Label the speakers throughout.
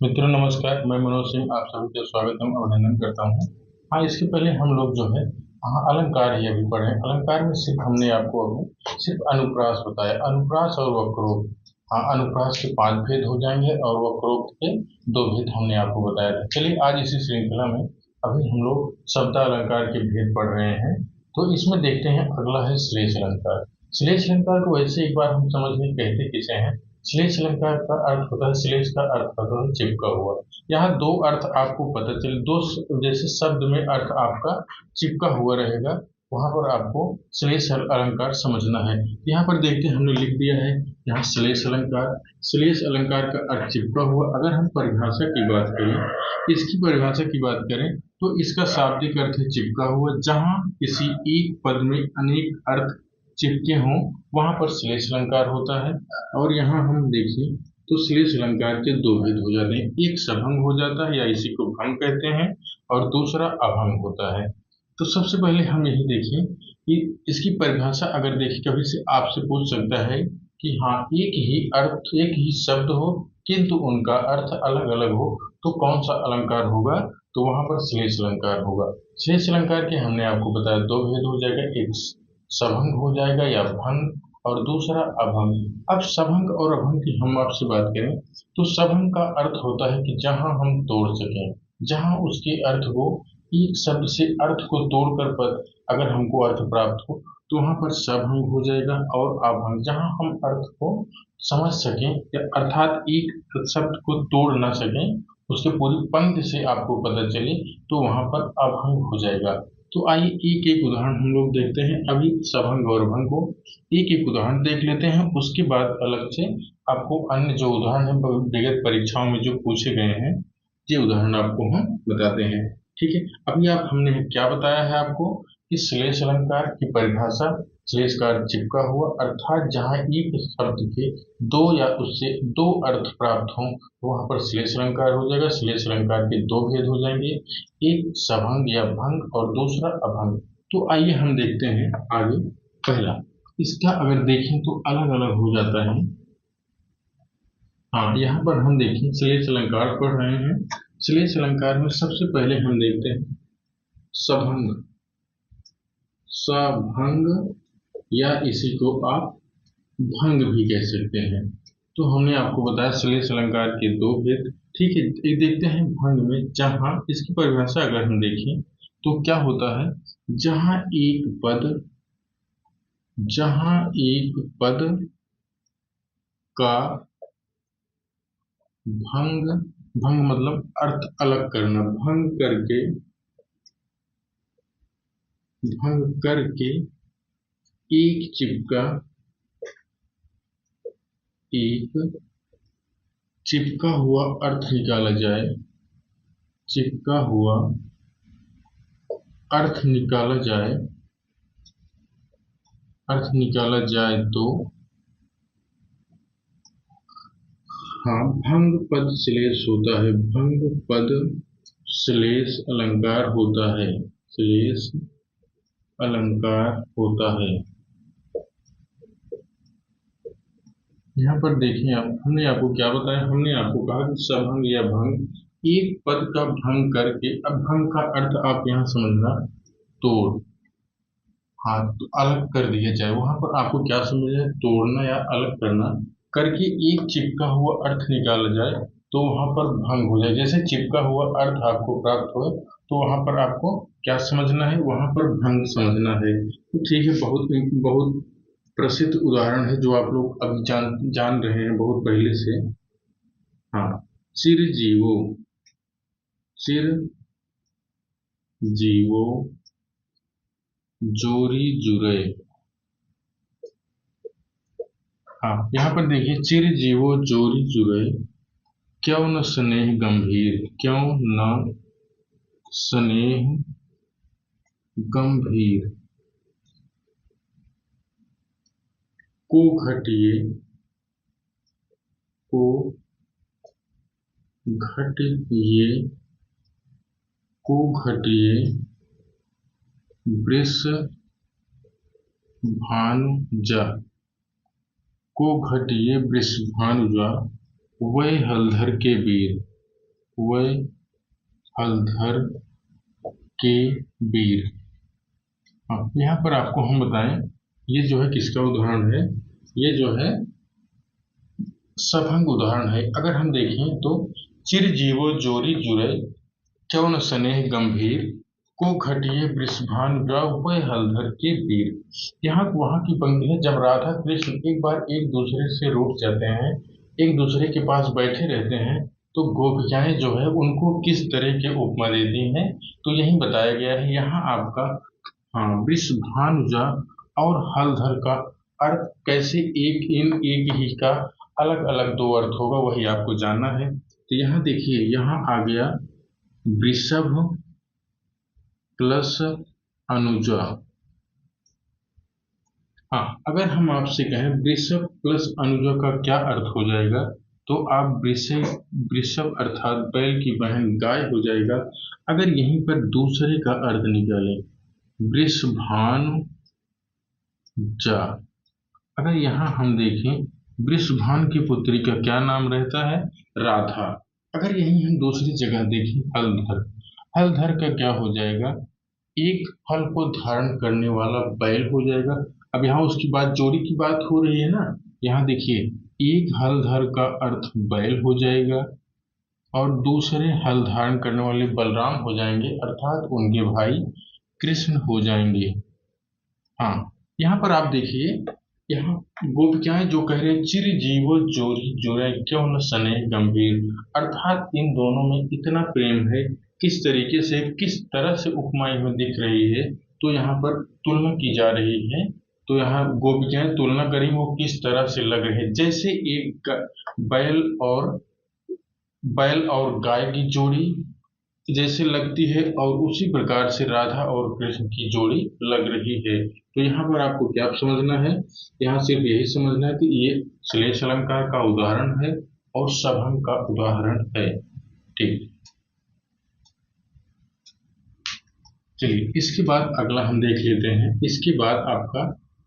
Speaker 1: मित्रों नमस्कार, मैं मनोज सिंह आप सभी का स्वागत एवं अभिनंदन करता हूँ। हाँ, इसके पहले हम लोग जो है अलंकार ही अभी पढ़े। अलंकार में सिर्फ हमने आपको अभी सिर्फ अनुप्रास बताया, अनुप्रास और वक्रोक्त। हाँ, अनुप्रास के 5 भेद हो जाएंगे और वक्रोक्त के 2 भेद हमने आपको बताया था। चलिए आज इसी श्रृंखला में अभी हम लोग शब्द अलंकार के भेद पढ़ रहे हैं। तो इसमें देखते हैं, अगला है श्लेष अलंकार। श्लेष अलंकार को वैसे एक बार हम समझ लें कहते किसे हैं। श्लेष अलंकार का अर्थ होता है, श्लेष का अर्थ होता है चिपका हुआ। यहाँ 2 अर्थ आपको पता चले, जैसे शब्द में अर्थ आपका चिपका हुआ रहेगा, वहां पर आपको श्लेष अलंकार समझना है। यहाँ पर देखते हैं हमने लिख दिया है यहाँ श्लेष अलंकार। श्लेष अलंकार का अर्थ चिपका हुआ। अगर हम परिभाषा की बात करें, इसकी परिभाषा की बात करें तो इसका शाब्दिक अर्थ है चिपका हुआ। जहां किसी एक पद में अनेक अर्थ चिपके हों वहां पर श्लेष अलंकार होता है। और यहाँ हम देखें तो श्लेष अलंकार के 2 भेद हो जाते हैं, एक सभंग हो जाता है या इसी को भंग कहते हैं, और दूसरा अभंग होता है। तो सबसे पहले हम यही देखें कि इसकी परिभाषा अगर देखें, कभी से आपसे पूछ सकता है कि हाँ, एक ही अर्थ एक ही शब्द हो किंतु उनका अर्थ अलग अलग हो तो कौन सा अलंकार होगा, तो वहां पर श्लेष अलंकार होगा। श्लेष अलंकार के हमने आपको बताया 2 भेद हो जाएगा, एक सभंग हो जाएगा या भंग, और दूसरा अभंग। अब सभंग और अभंग की हम आपसे बात करें तो सभंग का अर्थ होता है कि जहां हम तोड़ सकें, जहां उसके अर्थ को एक शब्द से अर्थ को तोड़कर पद अगर हमको अर्थ प्राप्त हो तो वहां पर सभंग हो जाएगा। और अभंग जहां हम अर्थ को समझ सकें या अर्थात एक शब्द को तोड़ ना सकें, उसके पूरी पंक्ति से आपको पता चले, तो वहां पर अभंग हो जाएगा। तो आइए एक एक उदाहरण हम लोग देखते हैं। अभी सभंग और भंग को एक एक उदाहरण देख लेते हैं, उसके बाद अलग से आपको अन्य जो उदाहरण है विगत परीक्षाओं में जो पूछे गए हैं, ये उदाहरण आपको हम बताते हैं। ठीक है, अभी हमने क्या बताया है आपको कि श्लेष अलंकार की परिभाषा, श्लेष का अर्थ चिपका हुआ, अर्थात जहां एक शब्द के 2 या उससे 2 अर्थ प्राप्त हों वहां पर श्लेष अलंकार हो जाएगा। श्लेष अलंकार के 2 भेद हो जाएंगे, एक सभंग या भंग और दूसरा अभंग। तो आइए हम देखते हैं आगे। पहला इसका अगर देखें तो अलग अलग हो जाता है। हाँ, यहाँ पर हम देखें श्लेष अलंकार पढ़ रहे हैं। श्लेष अलंकार में सबसे पहले हम देखते हैं सभंग। सभंग या इसी को आप भंग भी कह सकते हैं। तो हमने आपको बताया श्लेष अलंकार के 2 भेद। ठीक है, एक देखते हैं भंग में। जहां इसकी परिभाषा अगर हम देखें तो क्या होता है, जहां एक पद का भंग, भंग मतलब अर्थ अलग करना, भंग करके एक चिपका हुआ अर्थ निकाला जाए, चिपका हुआ अर्थ निकाला जाए तो हाँ, भंग पद श्लेष होता है। भंग पद श्लेष अलंकार होता है, श्लेष अलंकार होता है। यहाँ पर देखें आप, हमने आपको क्या बताया, हमने आपको कहा कि सभंग या भंग एक पद का भंग करके, अब भंग का अर्थ आप यहाँ समझना तोड़, हाँ, तो अलग कर दिया जाए। वहां पर आपको क्या समझना है, तोड़ना या अलग करना करके एक चिपका हुआ अर्थ निकाला जाए तो वहां पर भंग हो जाए। जैसे चिपका हुआ अर्थ आपको प्राप्त हो तो वहां पर आपको क्या समझना है, वहां पर भंग समझना है। तो ठीक है, बहुत बहुत प्रसिद्ध उदाहरण है जो आप लोग अभी जान रहे हैं बहुत पहले से। हाँ, चिर जीवो, चिर जीवो जोरी जुरे। हाँ, यहाँ पर देखिए, चिर जीवो जोरी जुरे, क्यों न स्नेह गंभीर, क्यों न स्नेह गंभीर, को घटिए, को घटिए, को घटिए वृष भानुजा, को घटिए वृष भानुजा, वै हलधर के वीर। वै हलधर के वीर। हाँ, यहाँ पर आपको हम बताएं, ये जो है किसका उदाहरण है, ये जो है सभंग उदाहरण है। अगर हम देखें तो चिरजीवो जोरी जुरै, क्यों न स्नेह गंभीर, को घटिए वृषभान ग्रह वै हलधर के वीर। यहाँ वहां की पंक्ति है, जब राधा कृष्ण एक बार एक दूसरे से रूठ जाते हैं, एक दूसरे के पास बैठे रहते हैं, तो गोपिकाएं जो है उनको किस तरह के उपमा देती हैं, तो यही बताया गया है यहाँ आपका। हाँ, वृषभानुजा और हलधर का अर्थ कैसे एक ही का अलग अलग दो अर्थ होगा, वही आपको जानना है। तो यहाँ देखिए, यहाँ आ गया वृषभ प्लस अनुजा। हाँ, अगर हम आपसे कहें वृषभ प्लस अनुजा का क्या अर्थ हो जाएगा, तो आप वृषभ वृषभ अर्थात बैल की बहन गाय हो जाएगा। अगर यहीं पर दूसरे का अर्थ निकालें, वृषभानु जा, अगर यहाँ हम देखें वृषभान की पुत्री का क्या नाम रहता है, राधा। अगर यही हम दूसरी जगह देखें हलधर, हलधर का क्या हो जाएगा, एक फल को धारण करने वाला बैल हो जाएगा। अब यहाँ उसकी बात, जोड़ी की बात हो रही है ना, यहाँ देखिए एक हलधर का अर्थ बैल हो जाएगा और दूसरे हल धारण करने वाले बलराम हो जाएंगे, अर्थात उनके भाई कृष्ण हो जाएंगे। हाँ, यहाँ पर आप देखिए, यहाँ गोपिकाएं जो कह रहे हैं चिरजीवो जोरी जुरै, क्यों न स्नेह गंभीर, अर्थात इन दोनों में इतना प्रेम है, किस तरीके से किस तरह से उपमाएं में दिख रही है, तो यहाँ पर तुलना की जा रही है। तो यहाँ गोपिकाएं तुलना करें, वो किस तरह से लग रहे हैं, जैसे एक बैल और गाय की जोड़ी जैसे लगती है, और उसी प्रकार से राधा और कृष्ण की जोड़ी लग रही है। तो यहाँ पर आपको क्या समझना है, यहाँ सिर्फ यही समझना है कि ये श्लेष अलंकार का उदाहरण है और सभंग का उदाहरण है। ठीक, चलिए इसके बाद अगला हम देख लेते हैं। इसके बाद आपका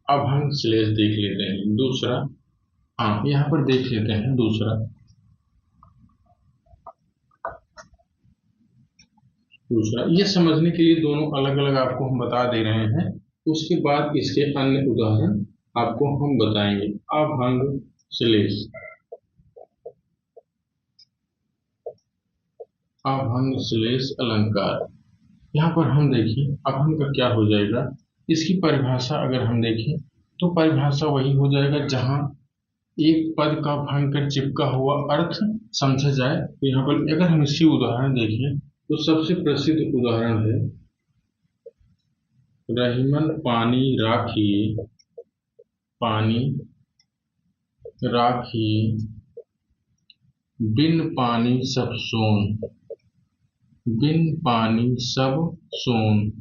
Speaker 1: अभंग श्लेष देख लेते हैं दूसरा। हाँ, यहाँ पर देख लेते हैं दूसरा। ये समझने के लिए दोनों अलग अलग आपको हम बता दे रहे हैं, उसके बाद इसके अन्य उदाहरण आपको हम बताएंगे। अभंग श्लेष, अभंग श्लेष अलंकार। यहाँ पर हम देखें अभंग का क्या हो जाएगा, इसकी परिभाषा अगर हम देखें तो परिभाषा वही हो जाएगा जहाँ एक पद का भंग कर चिपका हुआ अर्थ समझा जाए। तो यहाँ पर अगर हम इसकी उदाहरण देखें तो सबसे प्रसिद्ध उदाहरण है, रहीमन पानी राखिए, पानी राखिए, बिन पानी सब सोन, बिन पानी सब सोन।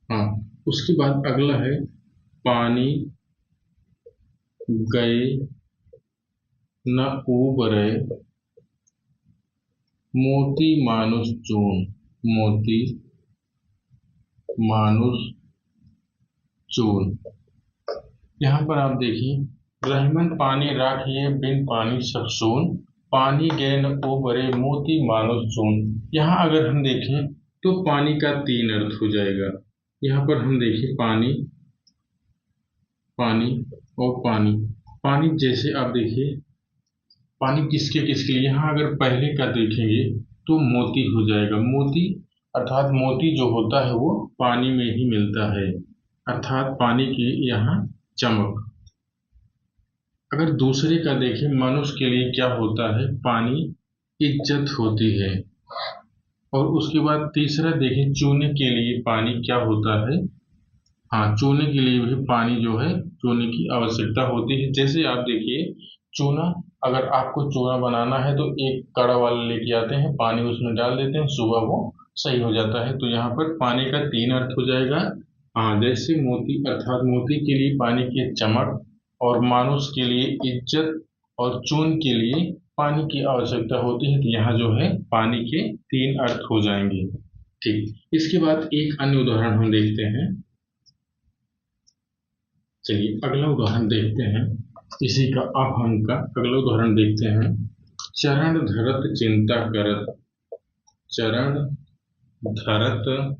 Speaker 1: हाँ, उसके बाद अगला है, पानी गए न उबरे, मोती मानुष चून, मोती मानुष चून। यहाँ पर आप देखिए, रहमन पानी राखिए, बिन पानी सब सोन, पानी गए न उबरे, मोती मानुष चून। यहाँ अगर हम देखें तो पानी का तीन अर्थ हो जाएगा। यहाँ पर हम देखें पानी, पानी और पानी। पानी जैसे आप देखिए, पानी किसके किसके लिए, यहाँ अगर पहले का देखेंगे तो मोती हो जाएगा। मोती अर्थात मोती जो होता है वो पानी में ही मिलता है, अर्थात पानी की यहाँ चमक। अगर दूसरे का देखें, मनुष्य के लिए क्या होता है, पानी इज्जत होती है। और उसके बाद तीसरा देखें, चूने के लिए पानी क्या होता है, हाँ, चूने के लिए भी पानी जो है, चूने की आवश्यकता होती है। जैसे आप देखिए, चूना, अगर आपको चूना बनाना है तो एक कड़ा वाला लेके आते हैं, पानी उसमें डाल देते हैं, सुबह वो सही हो जाता है। तो यहाँ पर पानी का तीन अर्थ हो जाएगा। हाँ, जैसे मोती अर्थात मोती के लिए पानी की चमक, और मानुष के लिए इज्जत, और चून के लिए पानी की आवश्यकता होती है। तो यहाँ जो है पानी के तीन अर्थ हो जाएंगे। ठीक, इसके बाद एक अन्य उदाहरण हम देखते हैं। चलिए अगला उदाहरण देखते हैं। इसी का अब हम का अगला उदाहरण देखते हैं। चरण धरत चिंता करत, चरण धरत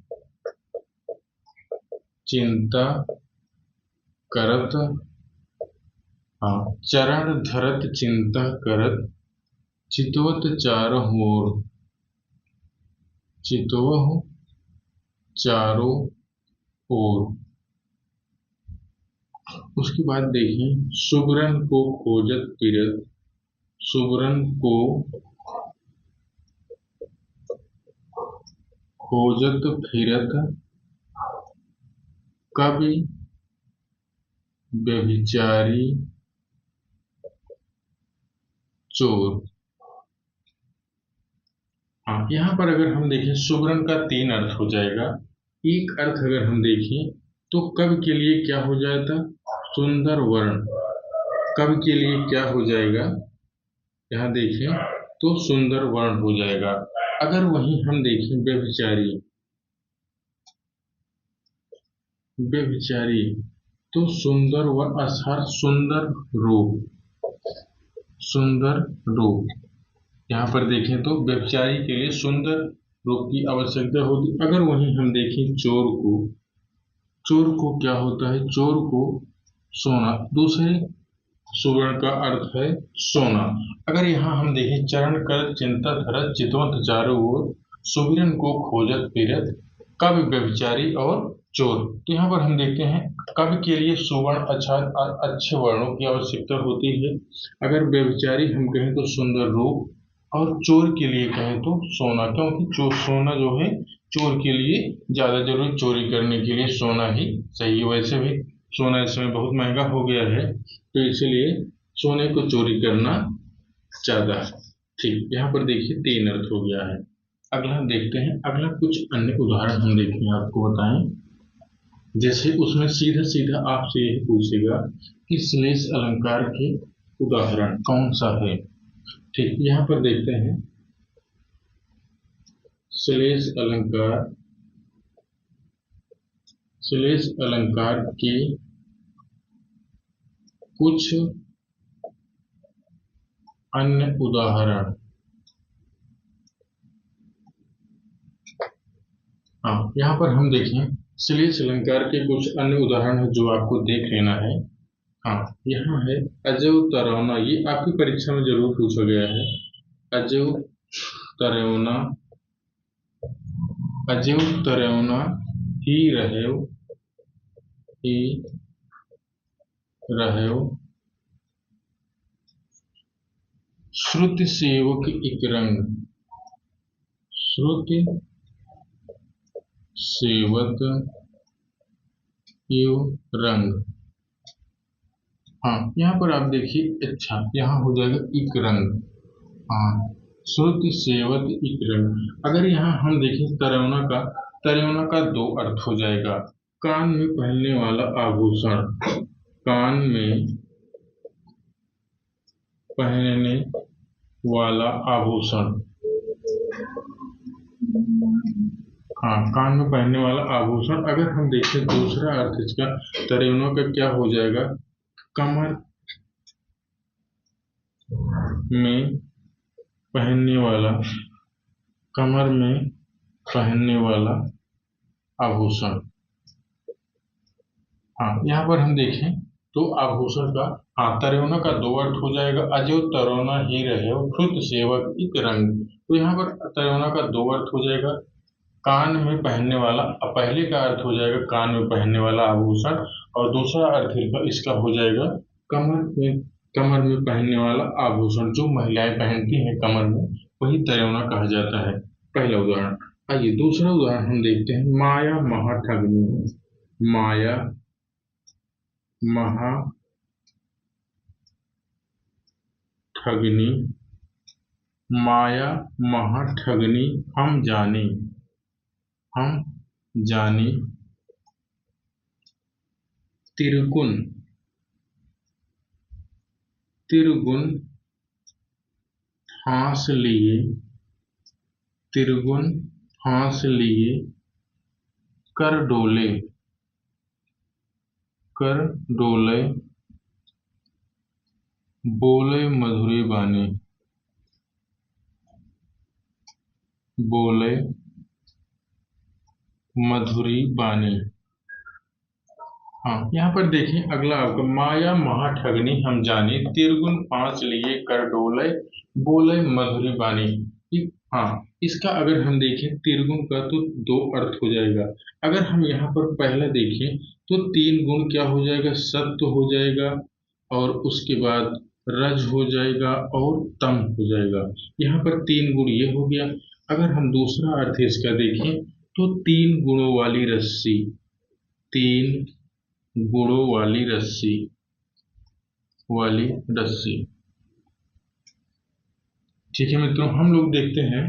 Speaker 1: चिंता करत। हाँ, चरण धरत चिंता करत, चितवत चारों ओर, चितवह चारों ओर। उसके बाद देखिए, सुबरन को खोजत फिरत, सुबरन को खोजत फिरत, कवि व्यभिचारी चोर। हाँ, यहाँ पर अगर हम देखें सुबरन का तीन अर्थ हो जाएगा। एक अर्थ अगर हम देखें तो कवि के लिए क्या हो जाता, सुंदर वर्ण। कवि के लिए क्या हो जाएगा, यहाँ देखें तो सुंदर वर्ण हो जाएगा। अगर वहीं हम देखें व्यभिचारी, व्यभिचारी तो सुंदर व असार, सुंदर रूप, सुंदर रूप। यहाँ पर देखें तो व्यभिचारी के लिए सुंदर रूप की आवश्यकता होती। अगर वहीं हम देखें चोर को, चोर को क्या होता है, चोर को सोना। दूसरे सुवर्ण का अर्थ है सोना। अगर यहाँ हम देखें चरण कर चिंता धरत, चितवत चारों ओर, सुबिरन को खोजत फिरत, कवि व्यभिचारी और चोर। तो यहाँ पर हम देखते हैं कवि के लिए सुवर्ण अच्छा अच्छे वर्णों की आवश्यकता होती है। अगर व्यभिचारी हम कहें तो सुंदर रूप, और चोर के लिए कहें तो सोना, क्योंकि चोर सोना जो है चोर के लिए ज्यादा जरूरी, चोरी करने के लिए सोना ही सही है। वैसे भी सोना इस समय बहुत महंगा हो गया है, तो इसलिए सोने को चोरी करना ज्यादा ठीक। यहाँ पर देखिए तीन अर्थ हो गया है। अगला हम देखते हैं, अगला कुछ अन्य उदाहरण हम देखें आपको बताएं। जैसे उसमें सीधा सीधा आपसे यही पूछेगा कि श्लेष अलंकार के उदाहरण कौन सा है। ठीक, यहाँ पर देखते हैं श्लेष अलंकार, श्लेष अलंकार के कुछ अन्य उदाहरण। हाँ, यहाँ पर हम देखें श्लेष अलंकार के कुछ अन्य उदाहरण है जो आपको देख लेना है। हाँ, यहाँ है अजव तरौना, ये आपकी परीक्षा में जरूर पूछा गया है। अजव तरौना, अजव तरौना ही रहेव, ही रहेव, श्रुति सेवक इक रंग, श्रुति सेवक इव रंग। हाँ, यहाँ पर आप देखिए, अच्छा यहाँ हो जाएगा इक रंग। हाँ, श्रुति सेवक इक रंग। अगर यहाँ हम देखें तरौना का, तरौना का दो अर्थ हो जाएगा। कान में पहनने वाला आभूषण, कान में पहनने वाला आभूषण। हाँ, कान में पहनने वाला आभूषण। अगर हम देखें दूसरा अर्थ इसका तरौना का क्या हो जाएगा, कमर में पहनने वाला, कमर में पहनने वाला आभूषण। हाँ, यहाँ पर हम देखें तो आभूषण का, हाँ तरौना का दो अर्थ हो जाएगा। अजो तरौना ही रहे श्रुत सेवक इक रंग। तो यहाँ पर तरौना का दो अर्थ हो जाएगा। कान में पहनने वाला, पहले का अर्थ हो जाएगा कान में पहनने वाला आभूषण, और दूसरा अर्थ इसका हो जाएगा कमर में, कमर में पहनने वाला आभूषण। जो महिलाएं पहनती हैं कमर में, वही तरौना कहा जाता है। पहला उदाहरण। आइए दूसरा उदाहरण हम देखते हैं। माया महाठगनी, माया महाठगनी, माया महाठगनी हम जाने, हम जाने, तिरगुन, तिरगुन फांस लिए, तिरगुन फांस लिए, कर डोले, कर डोले, बोले मधुरी बानी, बोले मधुरी बानी। हाँ, यहाँ पर देखिए अगला आपका, माया महा ठगनी हम जाने, तिरगुन फांस लिए कर डोले, बोले मधुरी बानी। हाँ, इसका अगर हम देखें तिरगुन का तो दो अर्थ हो जाएगा। अगर हम यहाँ पर पहला देखें तो तीन गुण क्या हो जाएगा, सत्व हो जाएगा, और उसके बाद रज हो जाएगा और तम हो जाएगा। यहाँ पर तीन गुण ये हो गया। अगर हम दूसरा अर्थ इसका देखें तो तीन गुणों वाली रस्सी, तीन गुणों वाली रस्सी, वाली रस्सी। ठीक है मित्रों, हम लोग देखते हैं।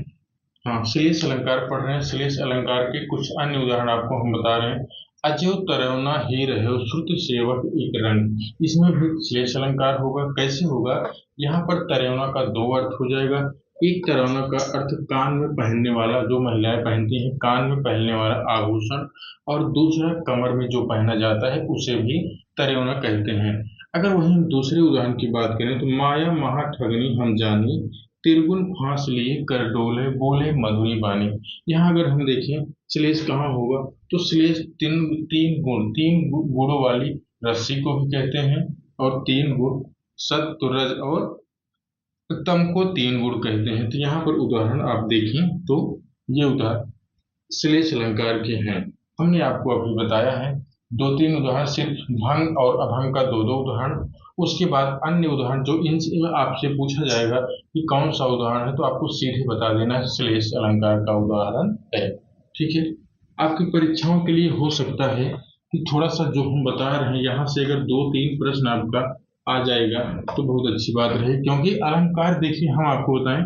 Speaker 1: हाँ, श्लेष अलंकार पढ़ रहे हैं। श्लेष अलंकार के कुछ अन्य उदाहरण आपको हम बता रहे हैं। अजो तरवना ही रहो श्रुत सेवक एक रंग, इसमें भी श्लेष अलंकार होगा। कैसे होगा, यहाँ पर तरवना का दो अर्थ हो जाएगा। एक तरवना का अर्थ कान में पहनने वाला, जो महिलाएं पहनती हैं कान में पहनने वाला आभूषण, और दूसरा कमर में जो पहना जाता है उसे भी तरवना कहते हैं। अगर वहीं दूसरे उदाहरण की बात करें तो माया महा ठगनी हम जानी, तिरगुन फांस लिए कर डोले, बोले मधुरी बानी। यहाँ अगर हम देखें श्लेष कहाँ होगा, तो श्लेष तीन तीन गुणों वाली रस्सी को भी कहते हैं, और तीन गुण सत्व रज और तम को तीन गुण कहते हैं। तो यहाँ पर उदाहरण आप देखें तो ये उदाहरण श्लेष अलंकार के हैं। हमने आपको अभी बताया है दो तीन उदाहरण, सिर्फ भंग और अभंग का दो दो उदाहरण। उसके बाद अन्य उदाहरण जो इनसे आपसे पूछा जाएगा कि कौन सा उदाहरण है, तो आपको सीधे बता देना है श्लेष अलंकार का उदाहरण है। ठीक है, आपकी परीक्षाओं के लिए हो सकता है कि थोड़ा सा जो हम बता रहे हैं यहाँ से अगर दो तीन प्रश्न आपका आ जाएगा तो बहुत अच्छी बात रही, क्योंकि अलंकार देखिए हम आपको बताएं,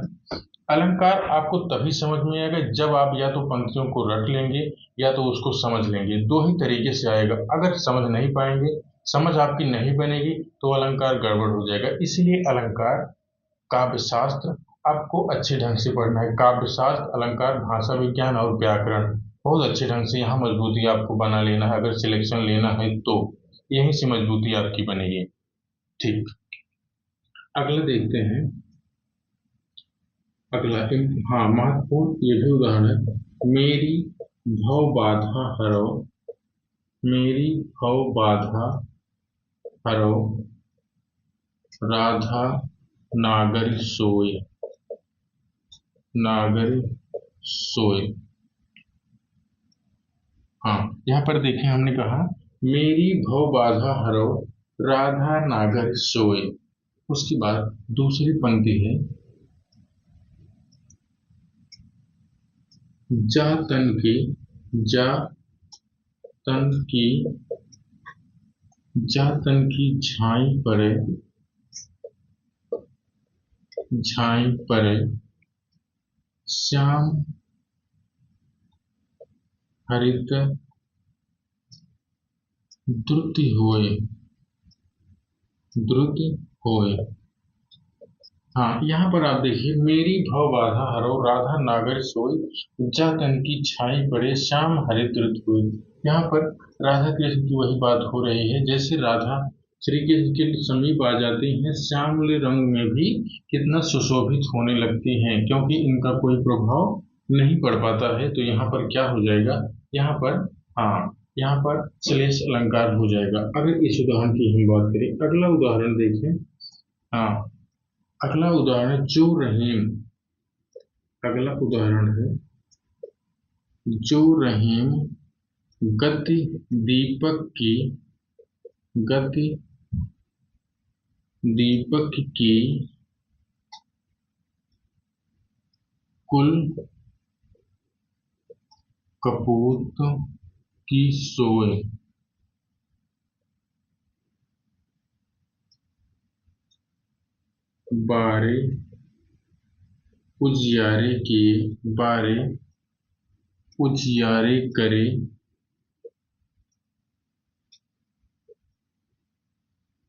Speaker 1: अलंकार आपको तभी समझ में आएगा जब आप या तो पंक्तियों को रट लेंगे या तो उसको समझ लेंगे। दो ही तरीके से आएगा। अगर समझ नहीं पाएंगे, समझ आपकी नहीं बनेगी, तो अलंकार गड़बड़ हो जाएगा। इसलिए अलंकार, काव्य शास्त्र आपको अच्छे ढंग से पढ़ना है। काव्य शास्त्र, अलंकार, भाषा विज्ञान और व्याकरण बहुत अच्छे ढंग से यहाँ मजबूती आपको बना लेना है। अगर सिलेक्शन लेना है तो यहीं से मजबूती आपकी बनेगी। ठीक, अगला देखते हैं। अगला हाँ, महत्वपूर्ण ये भी उदाहरण है। मेरी भव बाधा हरो, मेरी भव बाधा हरो, राधा नागर सोय, नागर सोय। हाँ, यहाँ पर देखें हमने कहा मेरी भव बाधा हरो, राधा नागर सोय। उसके बाद दूसरी पंक्ति है, जा तन की, जा तन की, जा तन की झाई परे, झाई परे, श्याम हरित द्रुत होए, द्रुत होए। हाँ, यहाँ पर आप देखिए मेरी भव बाधा हरो, राधा नागर सोई, जा तन की छाई पड़े, श्याम हरे द्रुत हुए। यहाँ पर राधा कृष्ण की वही बात हो रही है, जैसे राधा श्री कृष्ण के समीप आ जाती हैं, श्यामले रंग में भी कितना सुशोभित होने लगती हैं, क्योंकि इनका कोई प्रभाव नहीं पड़ पाता है। तो यहाँ पर क्या हो जाएगा, यहाँ पर हाँ, यहाँ पर श्लेष अलंकार हो जाएगा। अगर इस उदाहरण की हम बात करें, अगला उदाहरण देखें। हाँ, अगला उदाहरण जो रहीम, अगला उदाहरण है जो रहीम गति दीपक की, गति दीपक की कुल कपूत की सोए, बारे उजियारे किए, बारे उजियारे करे,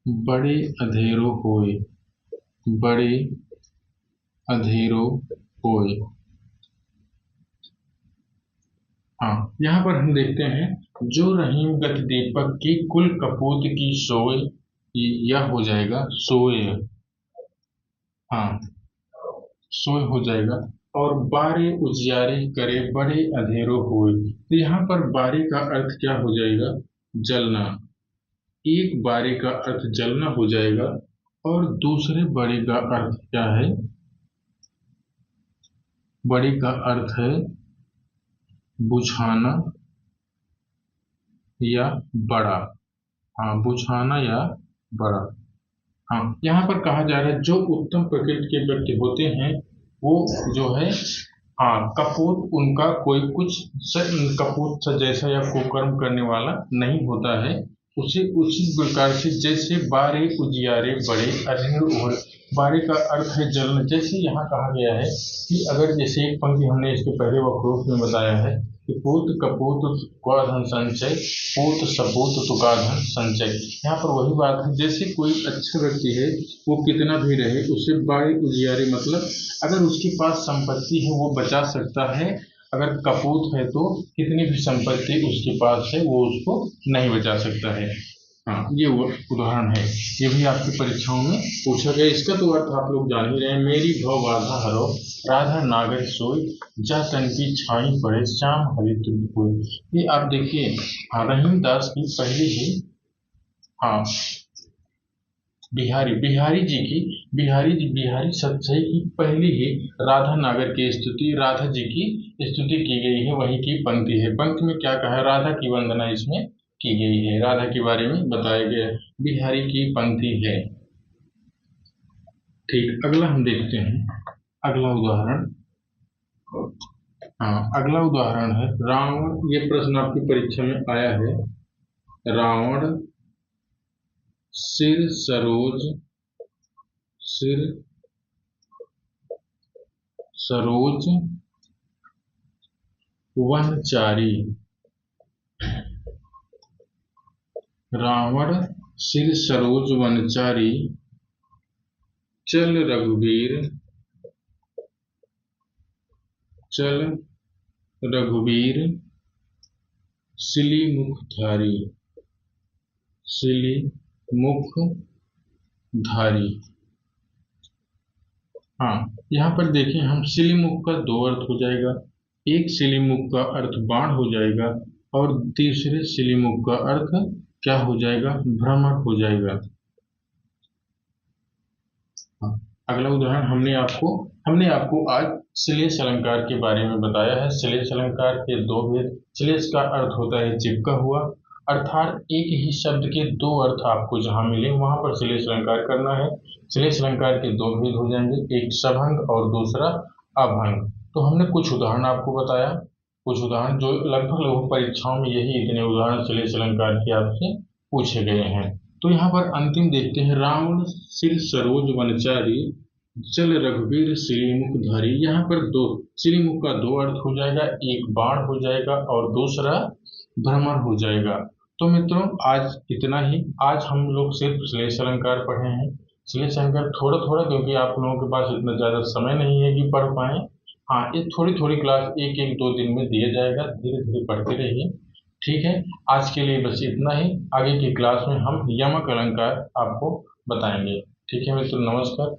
Speaker 1: बड़े अंधेरो होए, बड़े अंधेरो होए। हाँ, यहाँ पर हम देखते हैं जो रहीम गति दीपक की कुल कपूत की सोए, यह हो जाएगा सोए। हाँ, सोय हो जाएगा। और बारे उजियारे करे बड़े अंधेरो होए, तो यहाँ पर बारे का अर्थ क्या हो जाएगा? जलना। एक बारे का अर्थ जलना हो जाएगा और दूसरे बड़े का अर्थ क्या है? बड़े का अर्थ है बुझाना या बड़ा। हाँ, बुझाना या बड़ा। हाँ, यहाँ पर कहा जा रहा है जो उत्तम प्रकृति के व्यक्ति होते हैं वो जो है, हाँ, कपूत उनका कोई कुछ कपूत सा जैसा या कुकर्म करने वाला नहीं होता है। उसे उसी प्रकार से जैसे बारे उजियारे बड़े अधेड़ ओढ़, बारे का अर्थ है जलना। जैसे यहाँ कहा गया है कि अगर जैसे एक पंक्ति हमने इसके पहले वक्रोक्त में बताया है कि पूत कपूत तुका धन संचय, पूत सपूत तुका धन संचय। यहाँ पर वही बात है, जैसे कोई अच्छा व्यक्ति है वो कितना भी रहे उसे बारे उजियारे मतलब अगर उसके पास संपत्ति है वो बचा सकता है, अगर कपूत है तो कितनी भी संपत्ति उसके पास है वो उसको नहीं बचा सकता है। हाँ, ये वो उदाहरण है, ये भी आपकी परीक्षाओं में पूछा गया। इसका तो अर्थ आप लोग जान ही रहे हैं, मेरी भव बाधा हरो राधा नागर सोई, जा तन की छाई पड़े श्याम हरि तुम कोई। ये आप देखिए, हाँ, रहीम दास की पहली ही, हाँ, बिहारी सतसई की पहली ही राधा नागर की स्तुति, राधा जी की स्तुति की गई है, वही की पंक्ति है। पंक्ति में क्या कहा है? राधा की वंदना इसमें की गई है, राधा के बारे में बताया गया है, बिहारी की पंक्ति है। ठीक, अगला हम देखते हैं, अगला उदाहरण। हाँ, अगला उदाहरण है रावण। ये प्रश्न आपकी परीक्षा में आया है। रावण सिर सरोज वनचारी। रावण सिर सरोज वनचारी, चल रघुवीर सिली मुखधारी। हाँ, यहाँ पर देखिए, हम सिलीमुख का दो अर्थ हो जाएगा। एक सिलीमुख का अर्थ बाण हो जाएगा और तीसरे सिलीमुख का अर्थ क्या हो जाएगा? भ्रमर हो जाएगा। हाँ, अगला उदाहरण हमने आपको आज श्लेष अलंकार के बारे में बताया है। श्लेष अलंकार के दो भेद। श्लेष का अर्थ होता है चिपका हुआ, अर्थात एक ही शब्द के दो अर्थ आपको जहां मिले वहां पर श्लेष अलंकार करना है। श्लेष अलंकार के दो भेद हो जाएंगे, एक सभंग और दूसरा अभंग। तो हमने कुछ उदाहरण आपको बताया, कुछ उदाहरण जो लगभग परीक्षाओं में यही इतने उदाहरण श्लेष अलंकार के आपसे पूछे गए हैं। तो यहाँ पर अंतिम देखते हैं, रावण सिर सरोज वनचारी, चल रघुवीर श्रीमुखधारी। यहाँ पर दो श्रीमुख का दो अर्थ हो जाएगा, एक बाण हो जाएगा और दूसरा भ्रमर हो जाएगा। तो मित्रों, आज इतना ही। आज हम लोग सिर्फ श्लेष अलंकार पढ़े हैं। श्लेष अलंकार थोड़ा थोड़ा, क्योंकि आप लोगों के पास इतना ज़्यादा समय नहीं है कि पढ़ पाएं। हाँ, ये थोड़ी थोड़ी क्लास एक एक दो दिन में दिया जाएगा, धीरे धीरे पढ़ते रहिए। ठीक है, आज के लिए बस इतना ही। आगे की क्लास में हम यमक अलंकार आपको बताएंगे। ठीक है मित्रों, नमस्कार।